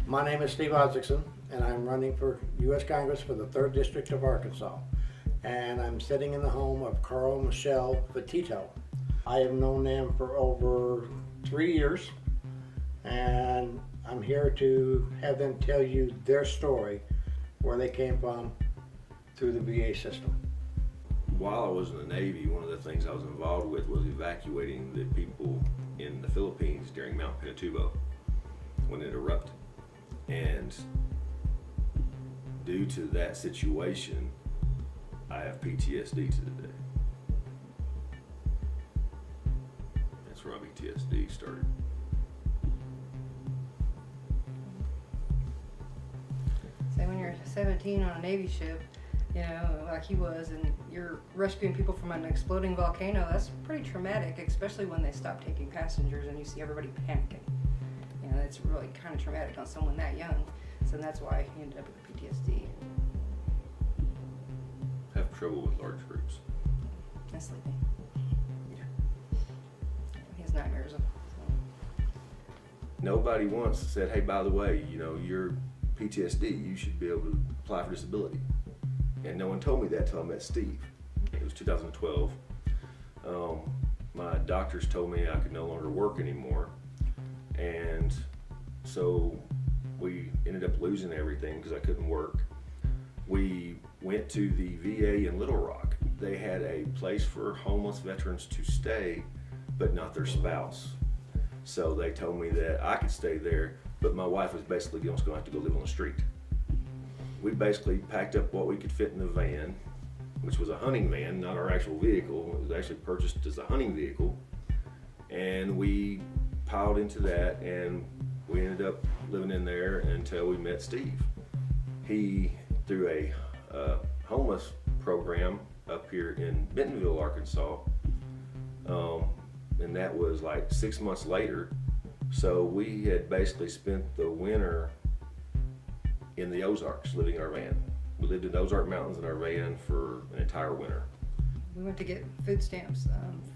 My name is Steve Isaacson, and I'm running for U.S. Congress for the 3rd District of Arkansas. And I'm sitting in the home of Carl and Michelle Petito. I have known them for over 3 years, and I'm here to have them tell you their story, where they came from through the VA system. While I was in the Navy, one of the things I was involved with was evacuating the people in the Philippines during Mount Pinatubo when it erupted. And due to that situation, I have PTSD to today. That's where my PTSD started. Say when you're 17 on a Navy ship, you know, like he was, and you're rescuing people from an exploding volcano, that's pretty traumatic, especially when they stop taking passengers and you see everybody panicking. You know, that's really kind of traumatic on someone that young. So that's why he ended up with PTSD. I have trouble with large groups. And sleeping. Yeah. He has nightmares. So. Nobody once said, hey, by the way, you know, you're PTSD, you should be able to apply for disability. And no one told me that until I met Steve. It was 2012. My doctors told me I could no longer work anymore. And so we ended up losing everything because I couldn't work. We went to the VA in Little Rock. They had a place for homeless veterans to stay, but not their spouse. So they told me that I could stay there, but my wife was basically going to have to go live on the street. We basically packed up what we could fit in the van, which was a hunting van, not our actual vehicle. It was actually purchased as a hunting vehicle. And we piled into that, and we ended up living in there until we met Steve. He, through a homeless program up here in Bentonville, Arkansas, and that was like 6 months later. So we had basically spent the winter in the Ozarks, living in our van. We lived in the Ozark Mountains in our van for an entire winter. We went to get food stamps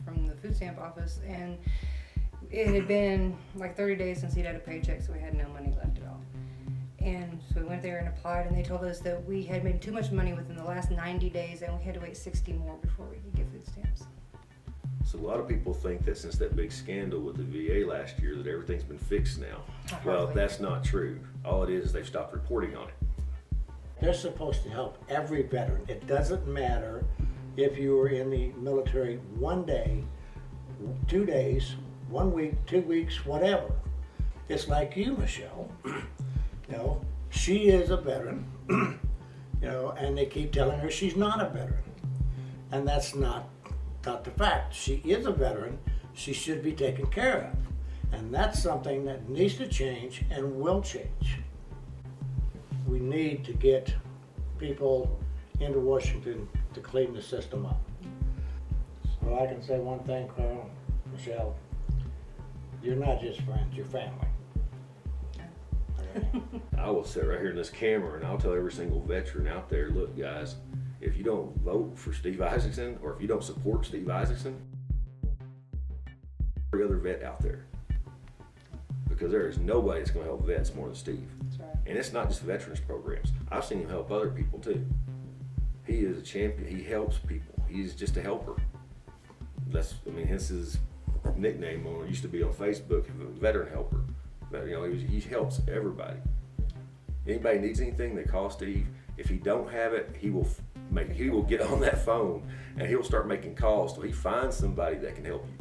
from the food stamp office, and it had been like 30 days since he'd had a paycheck, so we had no money left at all. And so we went there and applied, and they told us that we had made too much money within the last 90 days, and we had to wait 60 more before we could get food stamps. So a lot of people think that since that big scandal with the VA last year that everything's been fixed now. Well, that's not true. All it is they've stopped reporting on it. They're supposed to help every veteran. It doesn't matter if you were in the military 1 day, 2 days, 1 week, 2 weeks, whatever. It's like you, Michelle. You know, she is a veteran, you know, and they keep telling her she's not a veteran. And that's not the fact. She is a veteran. She should be taken care of. And that's something that needs to change and will change. We need to get people into Washington to clean the system up. So I can say one thing, Carl, Michelle, you're not just friends, you're family. Okay? I will sit right here in this camera and I'll tell every single veteran out there, look guys, if you don't vote for Steve Isaacson, or if you don't support Steve Isaacson, every other vet out there. Because there is nobody that's going to help vets more than Steve. That's right. And it's not just veterans programs. I've seen him help other people too. He is a champion. He helps people. He's just a helper. That's his nickname on it used to be on Facebook, veteran helper. But you know, he helps everybody. Anybody needs anything, they call Steve. If he don't have it, he will get on that phone and he'll start making calls till he finds somebody that can help you.